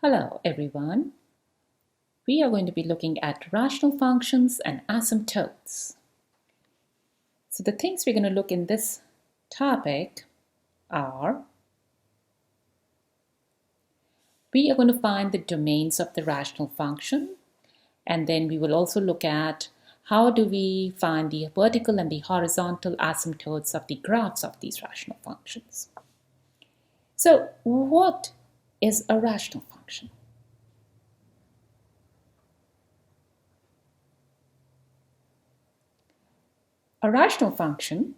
Hello everyone. We are going to be looking at rational functions and asymptotes. So the things we're going to look in this topic are, we are going to find the domains of the rational function, and then we will also look at how do we find the vertical and the horizontal asymptotes of the graphs of these rational functions. So what is a rational function? A rational function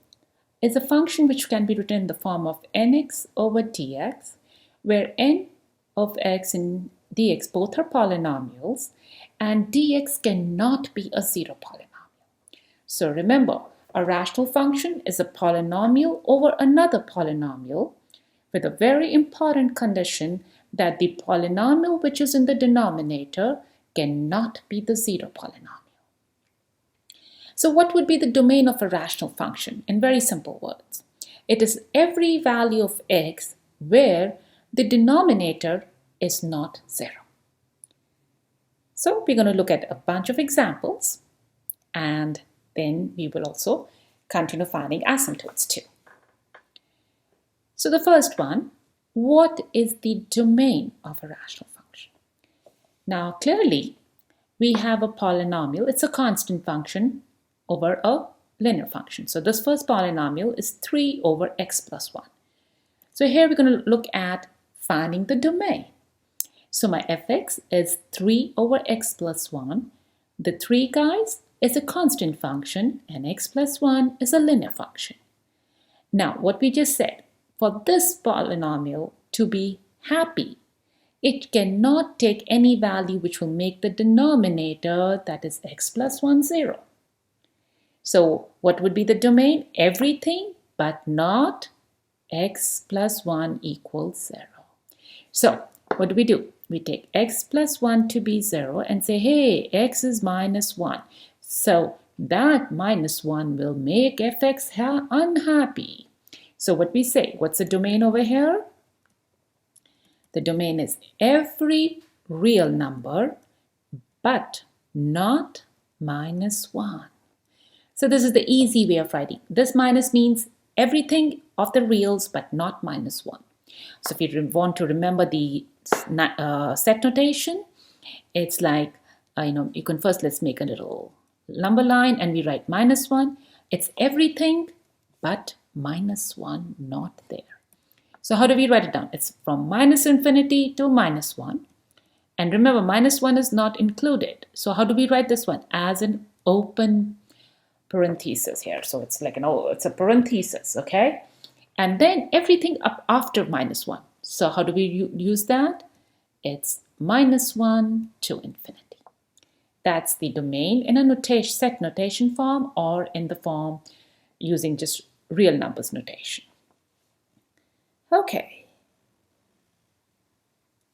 is a function which can be written in the form of nx over dx, where n of x and dx both are polynomials, and dx cannot be a zero polynomial. So remember, a rational function is a polynomial over another polynomial, with a very important condition that the polynomial which is in the denominator cannot be the zero polynomial. So what would be the domain of a rational function? In very simple words, it is every value of x where the denominator is not zero. So we're going to look at a bunch of examples, and then we will also continue finding asymptotes too. So the first one, what is the domain of a rational function? Now clearly we have a polynomial, it's a constant function over a linear function. So this first polynomial is 3 over x plus 1. So here we're going to look at finding the domain. So my fx is 3 over x plus 1. The 3, guys, is a constant function and x plus 1 is a linear function. Now what we just said, for this polynomial to be happy, it cannot take any value which will make the denominator, that is x plus 1, 0. So what would be the domain? Everything but not x plus 1 equals 0. So what do? We take x plus 1 to be 0 and say, hey, x is minus 1. So that minus 1 will make fx unhappy. So what we say, what's the domain over here? The domain is every real number but not minus 1. So this is the easy way of writing. This minus means everything of the reals but not minus 1. So if you want to remember the set notation, it's like, you can first, let's make a little number line and we write minus 1. It's everything but minus 1 not there. So how do we write it down? It's from minus infinity to minus 1. And remember, minus 1 is not included. So how do we write this one? As an open parenthesis here. So it's like it's a parenthesis, okay? And then everything up after minus 1. So how do we use that? It's minus 1 to infinity. That's the domain in a set notation form, or in the form using just real numbers notation. Okay.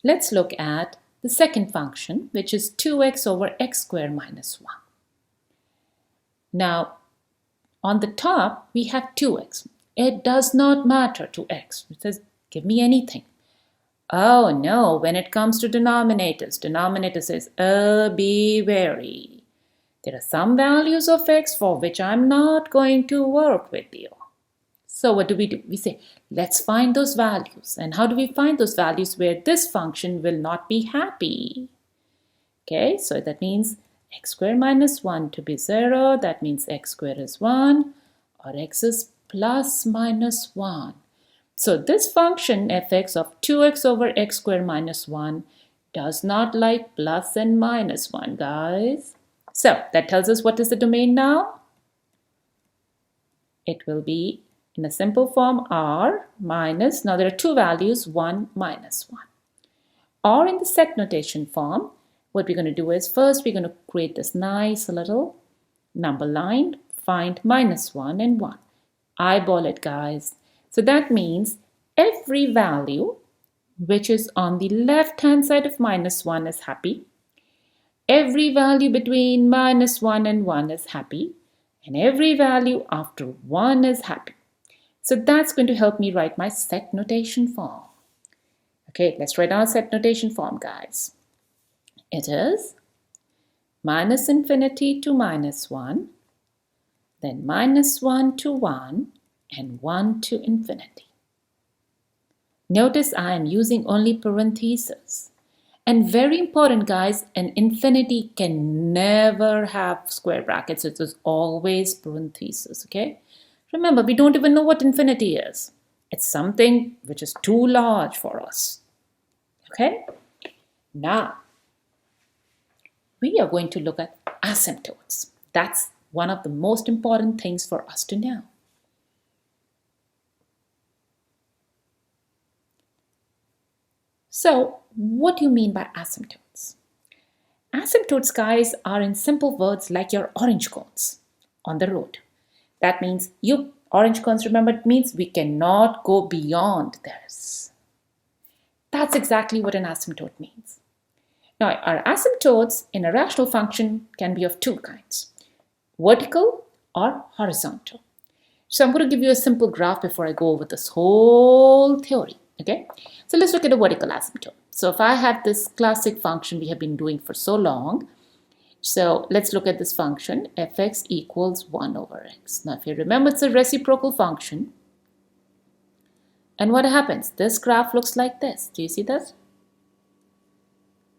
Let's look at the second function, which is 2x over x squared minus 1. Now, on the top, we have 2x. It does not matter to x. It says, give me anything. Oh no, when it comes to denominators, denominator says, be wary. There are some values of x for which I'm not going to work with you. So what do? We say, let's find those values. And how do we find those values where this function will not be happy? Okay, so that means x squared minus 1 to be 0. That means x squared is 1, or x is plus minus 1. So this function fx of 2x over x squared minus 1 does not like plus and minus 1, guys. So that tells us what is the domain now? It will be in a simple form r minus, now there are two values, 1 minus 1. Or in the set notation form, what we're going to do is first we're going to create this nice little number line, find minus 1 and 1. Eyeball it, guys. So that means every value which is on the left hand side of minus 1 is happy. Every value between minus 1 and 1 is happy. And every value after 1 is happy. So that's going to help me write my set notation form. Okay, let's write our set notation form, guys. It is minus infinity to minus 1, then minus 1 to 1, and 1 to infinity. Notice I am using only parentheses. And very important, guys, an infinity can never have square brackets. It is always parentheses, okay? Remember, we don't even know what infinity is. It's something which is too large for us, okay? Now, we are going to look at asymptotes. That's one of the most important things for us to know. So, what do you mean by asymptotes? Asymptotes, guys, are in simple words like your orange cones on the road. That means orange cones, remember, it means we cannot go beyond this. That's exactly what an asymptote means. Now, our asymptotes in a rational function can be of two kinds, vertical or horizontal. So I'm going to give you a simple graph before I go over this whole theory, okay? So let's look at a vertical asymptote. So if I have this classic function we have been doing for so long, so let's look at this function, fx equals 1 over x. Now, if you remember, it's a reciprocal function. And what happens? This graph looks like this. Do you see this?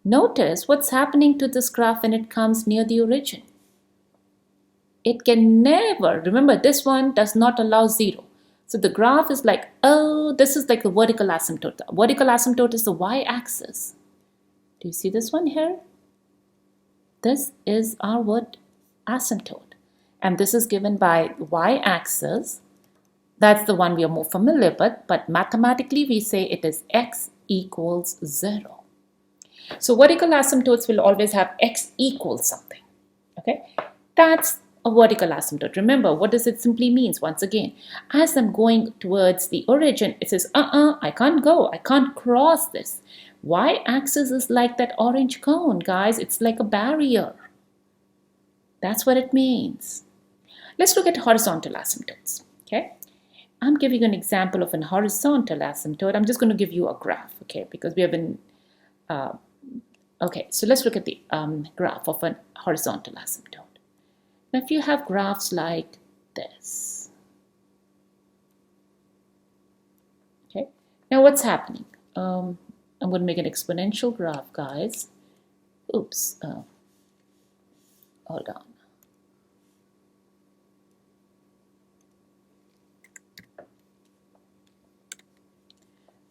Notice what's happening to this graph when it comes near the origin. It can never, remember this one does not allow 0. So the graph is like, oh, this is like the vertical asymptote. The vertical asymptote is the y-axis. Do you see this one here? This is our word asymptote. And this is given by y-axis. That's the one we are more familiar with. But mathematically, we say it is x equals 0. So vertical asymptotes will always have x equals something. Okay, that's a vertical asymptote. Remember, what does it simply means? Once again, as I'm going towards the origin, it says, I can't go. I can't cross this. Y-axis is like that orange cone, guys. It's like a barrier. That's what it means. Let's look at horizontal asymptotes. Okay, I'm giving an example of an horizontal asymptote. I'm just going to give you a graph, okay, because we have been okay, so let's look at the graph of a horizontal asymptote. Now, if you have graphs like this, okay, now what's happening? I'm going to make an exponential graph, guys. Oops, hold on.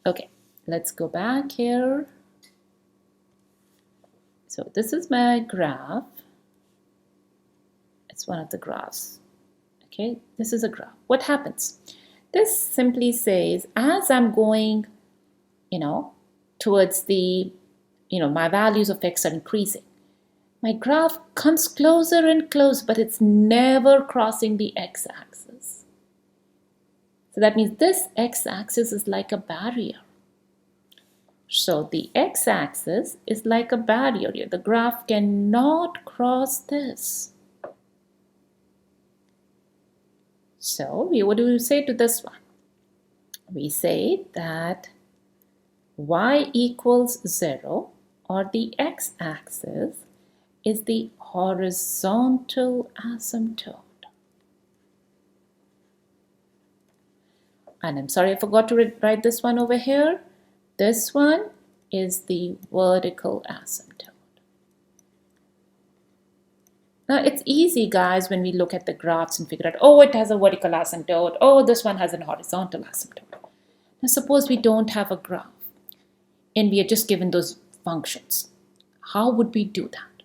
Okay, let's go back here. So this is my graph. It's one of the graphs. Okay, this is a graph. What happens? This simply says, as I'm going, towards the, my values of x are increasing. My graph comes closer and closer, but it's never crossing the x-axis. So that means this x-axis is like a barrier. So the x-axis is like a barrier here. The graph cannot cross this. So what do we say to this one? We say that y equals 0, or the x-axis, is the horizontal asymptote. And I'm sorry, I forgot to write this one over here. This one is the vertical asymptote. Now, it's easy, guys, when we look at the graphs and figure out, oh, it has a vertical asymptote. Oh, this one has a horizontal asymptote. Now, suppose we don't have a graph and we are just given those functions. How would we do that?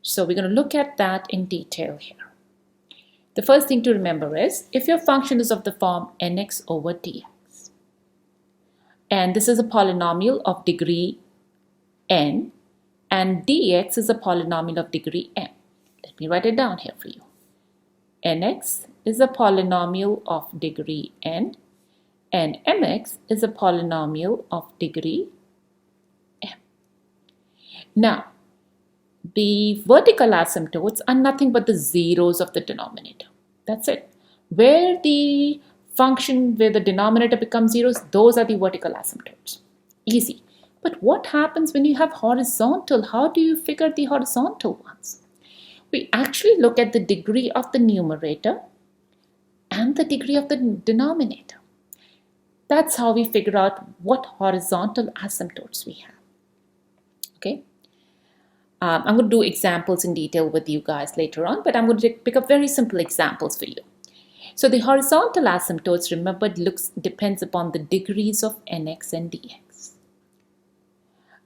So we're going to look at that in detail here. The first thing to remember is, if your function is of the form nx over dx, and this is a polynomial of degree n, and dx is a polynomial of degree m. Let me write it down here for you. Nx is a polynomial of degree n, and mx is a polynomial of degree m. Now, the vertical asymptotes are nothing but the zeros of the denominator. That's it. Where the denominator becomes zeros, those are the vertical asymptotes. Easy. But what happens when you have horizontal? How do you figure the horizontal ones? We actually look at the degree of the numerator and the degree of the denominator. That's how we figure out what horizontal asymptotes we have. Okay. I'm going to do examples in detail with you guys later on, but I'm going to pick up very simple examples for you. So the horizontal asymptotes, remember, depends upon the degrees of nx and dx.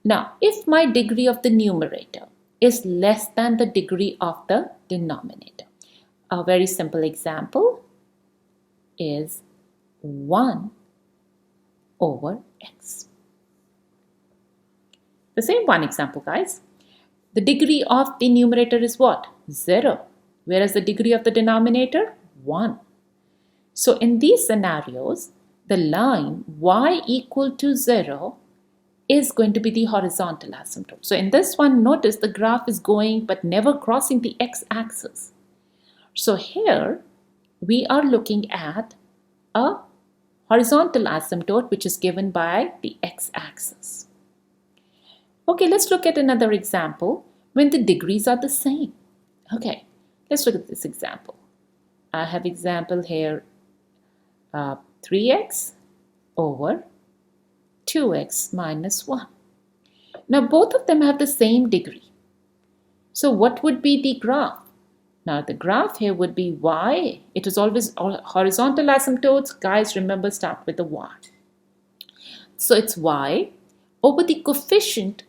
Now, if my degree of the numerator is less than the degree of the denominator, a very simple example is 1 over x. The same one example, guys. The degree of the numerator is what? 0. Whereas the degree of the denominator? 1. So in these scenarios, the line y equal to 0 is going to be the horizontal asymptote. So in this one, notice the graph is going but never crossing the x-axis. So here we are looking at a horizontal asymptote which is given by the x-axis. Okay, let's look at another example when the degrees are the same. Okay, let's look at this example. I have example here 3x over 2x minus 1. Now both of them have the same degree. So what would be the graph? Now the graph here would be y. It is always horizontal asymptotes. Guys, remember, start with the y. So it's y over the coefficient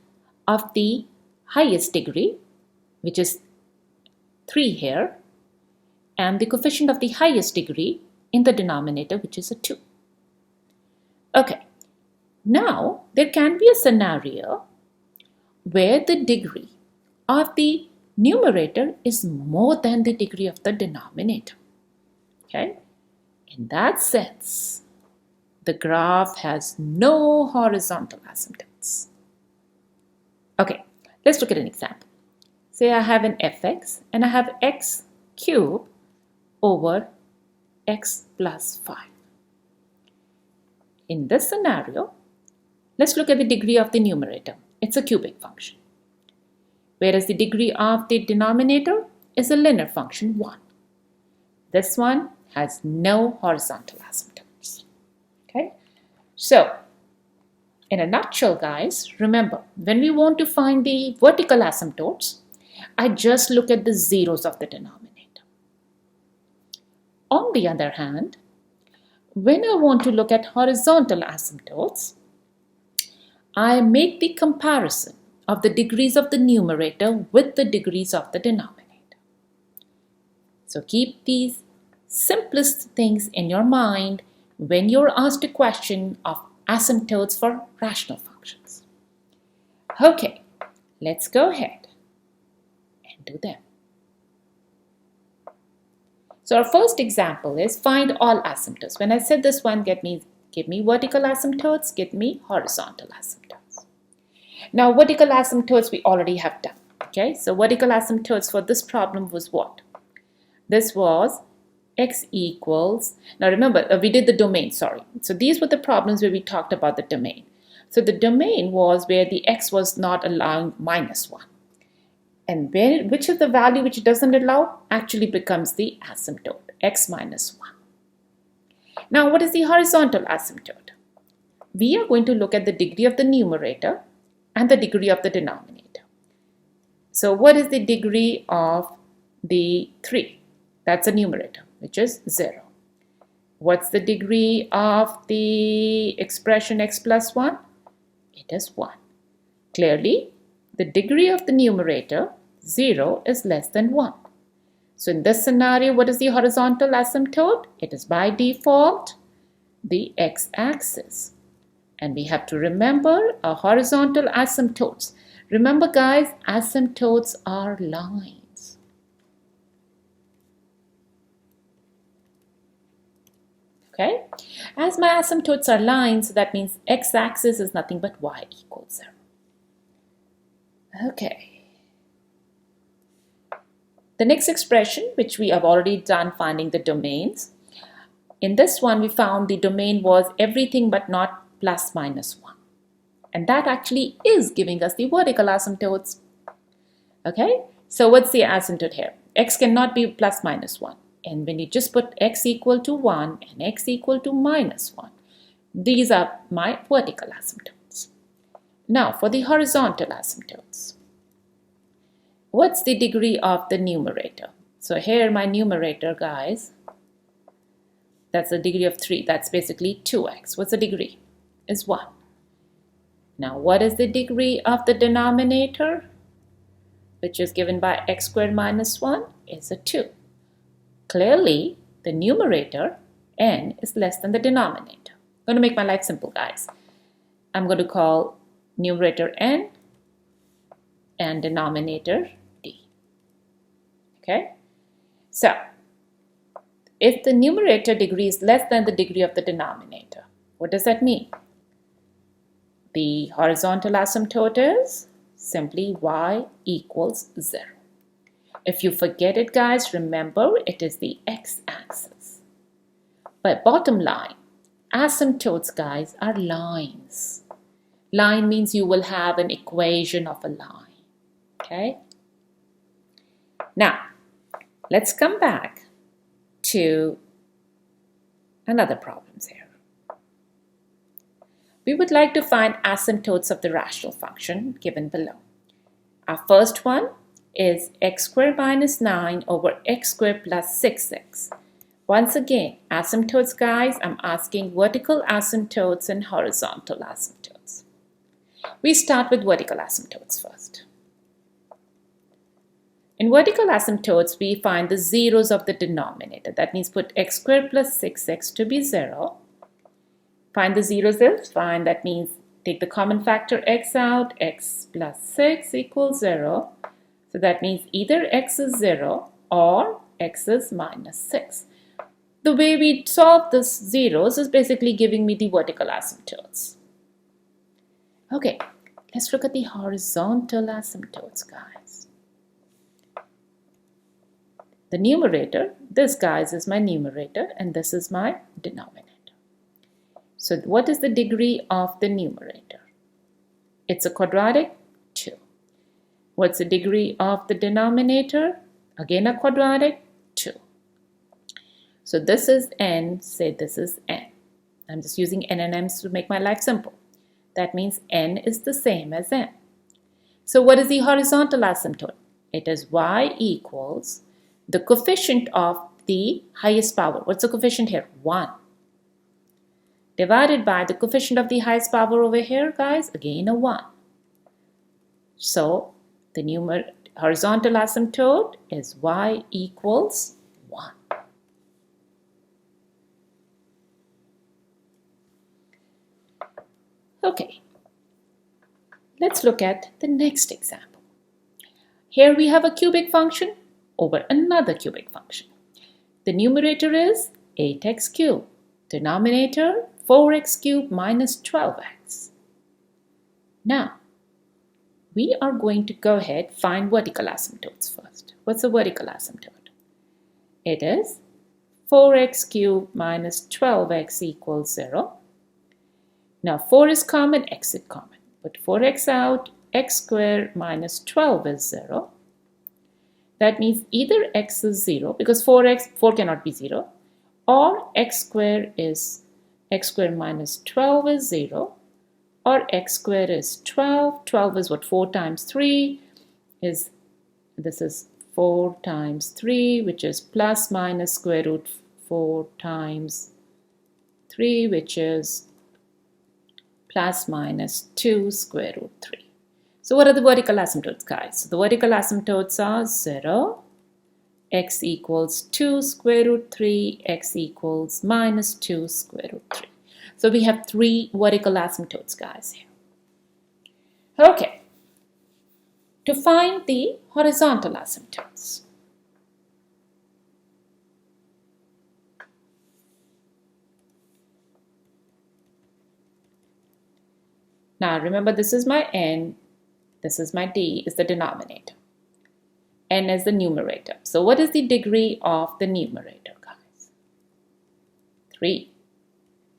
of the highest degree, which is 3 here, and the coefficient of the highest degree in the denominator, which is a 2. Okay, now there can be a scenario where the degree of the numerator is more than the degree of the denominator. Okay, in that sense, the graph has no horizontal asymptotes. Okay, let's look at an example. Say I have an fx and I have x cubed over x plus 5. In this scenario, let's look at the degree of the numerator. It's a cubic function. Whereas the degree of the denominator is a linear function, 1. This one has no horizontal asymptotes. Okay, so in a nutshell, guys, remember, when we want to find the vertical asymptotes, I just look at the zeros of the denominator. On the other hand, when I want to look at horizontal asymptotes, I make the comparison of the degrees of the numerator with the degrees of the denominator. So keep these simplest things in your mind when you're asked a question of asymptotes for rational functions. Okay, let's go ahead and do them. So our first example is find all asymptotes. When I said this one, give me vertical asymptotes, give me horizontal asymptotes. Now vertical asymptotes we already have done. Okay, so vertical asymptotes for this problem was what? This was x equals, now remember we did the domain, sorry. So these were the problems where we talked about the domain. So the domain was where the x was not allowing minus 1. And which is the value which it doesn't allow actually becomes the asymptote, x minus 1. Now what is the horizontal asymptote? We are going to look at the degree of the numerator and the degree of the denominator. So what is the degree of the 3? That's a numerator, which is 0. What's the degree of the expression x plus 1? It is 1. Clearly, the degree of the numerator, 0, is less than 1. So in this scenario, what is the horizontal asymptote? It is by default the x-axis. And we have to remember our horizontal asymptotes. Remember guys, asymptotes are lines. Okay, as my asymptotes are lines, that means x-axis is nothing but y equals 0. Okay. The next expression, which we have already done finding the domains. In this one, we found the domain was everything but not plus minus 1. And that actually is giving us the vertical asymptotes. Okay, so what's the asymptote here? X cannot be plus minus 1. And when you just put x equal to 1 and x equal to minus 1, these are my vertical asymptotes. Now for the horizontal asymptotes. What's the degree of the numerator? So here my numerator, guys, that's a degree of 3. That's basically 2x. What's the degree? Is 1. Now what is the degree of the denominator, which is given by x squared minus 1, is a 2. Clearly, the numerator, n, is less than the denominator. I'm going to make my life simple, guys. I'm going to call numerator n and denominator d. Okay? So, if the numerator degree is less than the degree of the denominator, what does that mean? The horizontal asymptote is simply y equals 0. If you forget it, guys, remember it is the x-axis. But bottom line, asymptotes, guys, are lines. Line means you will have an equation of a line. Okay? Now, let's come back to another problem here. We would like to find asymptotes of the rational function given below. Our first one is x squared minus 9 over x squared plus 6x. Once again, asymptotes, guys, I'm asking vertical asymptotes and horizontal asymptotes. We start with vertical asymptotes first. In vertical asymptotes, we find the zeros of the denominator. That means put x squared plus 6x to be 0. Find the zeros is fine. That means take the common factor x out. X plus 6 equals 0. So that means either x is 0 or x is minus 6. The way we solve this zeros is basically giving me the vertical asymptotes. Okay, let's look at the horizontal asymptotes, guys. The numerator, this, guys, is my numerator and this is my denominator. So what is the degree of the numerator? It's a quadratic, 2. What's the degree of the denominator? Again a quadratic, 2. So this is n, say this is n. I'm just using n and m's to make my life simple. That means n is the same as m. So what is the horizontal asymptote? It is y equals the coefficient of the highest power. What's the coefficient here? 1. Divided by the coefficient of the highest power over here, guys, again a 1. So the horizontal asymptote is y equals 1. Okay, let's look at the next example. Here we have a cubic function over another cubic function. The numerator is 8x cubed. Denominator 4x cubed minus 12x. Now, we are going to go ahead find vertical asymptotes first. What's a vertical asymptote? It is 4x cubed minus 12x equals 0. Now 4 is common, x is common. Put 4x out, x squared minus 12 is 0. That means either x is 0, because 4 cannot be 0, or x squared minus 12 is 0, or x squared is 12. 12 is what? 4 times 3 is, this is 4 times 3, which is plus minus square root 4 times 3, which is plus minus 2 square root 3. So what are the vertical asymptotes, guys? So the vertical asymptotes are 0, x equals 2 square root 3, x equals minus 2 square root 3. So we have 3 vertical asymptotes, guys, here. Okay, to find the horizontal asymptotes. Now remember, this is my n, this is my d, is the denominator. N is the numerator. So what is the degree of the numerator, guys? 3.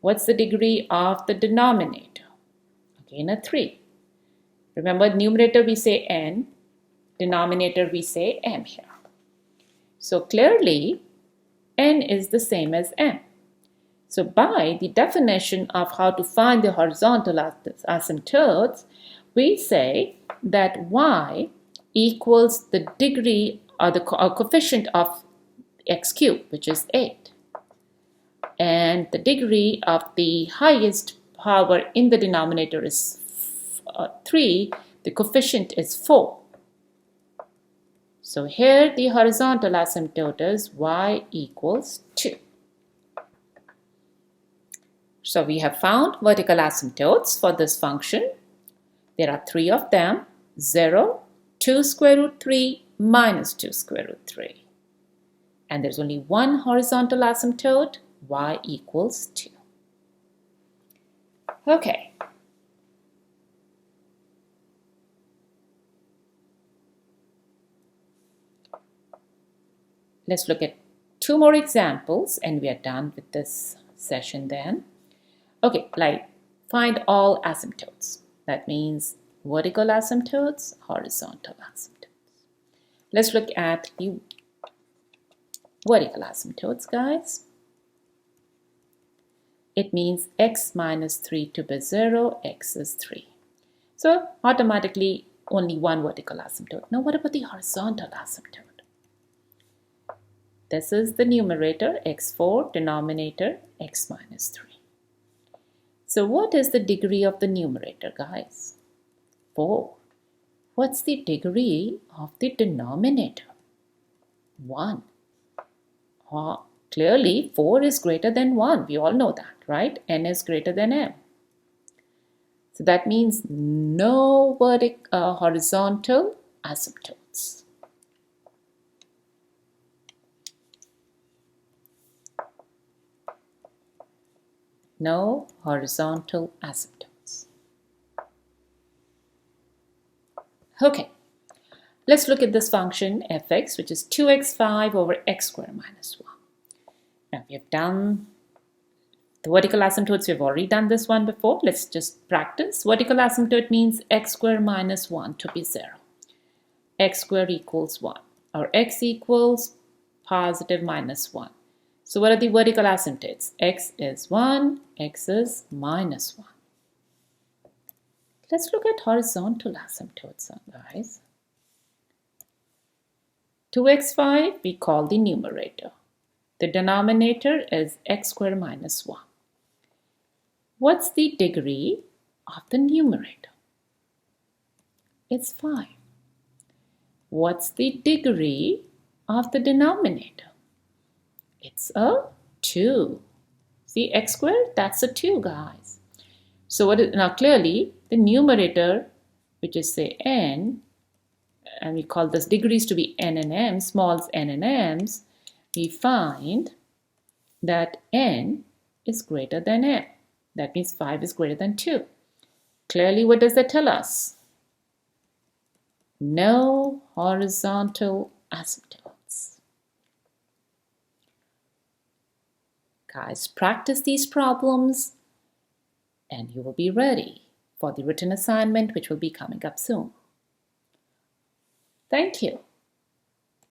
What's the degree of the denominator? Again a 3. Remember, numerator we say n, denominator we say m here. So clearly, n is the same as m. So by the definition of how to find the horizontal asymptotes, we say that y equals the degree or the coefficient of x cubed, which is 8. And the degree of the highest power in the denominator is 3. The coefficient is 4. So here the horizontal asymptote is y equals 2. So we have found vertical asymptotes for this function. There are 3 of them: 0, 2 square root 3, minus 2 square root 3. And there's only one horizontal asymptote, y equals 2. Okay. Let's look at 2 more examples and we are done with this session then. Okay, like find all asymptotes. That means vertical asymptotes, horizontal asymptotes. Let's look at the vertical asymptotes, guys. It means x minus 3 to be 0, x is 3. So automatically only one vertical asymptote. Now what about the horizontal asymptote? This is the numerator, x4, denominator, x minus 3. So what is the degree of the numerator, guys? 4. What's the degree of the denominator? 1. Clearly, 4 is greater than 1. We all know that, right? N is greater than m. So that means no horizontal asymptotes. No horizontal asymptotes. Okay, let's look at this function fx, which is 2x5 over x squared minus 1. Now we have done the vertical asymptotes. We've already done this one before. Let's just practice. Vertical asymptote means x squared minus 1 to be 0. X squared equals 1, or x equals positive minus 1. So what are the vertical asymptotes? X is 1, x is minus 1. Let's look at horizontal asymptotes, guys. 2x5 we call the numerator. The denominator is x squared minus 1. What's the degree of the numerator? It's 5. What's the degree of the denominator? It's a 2. See, x squared, that's a 2, guys. So now clearly the numerator, which is say n, and we call this degrees to be n and m, smalls n and m's, we find that n is greater than m. That means 5 is greater than 2. Clearly, what does that tell us? No horizontal asymptotes. Guys, practice these problems and you will be ready for the written assignment, which will be coming up soon. Thank you.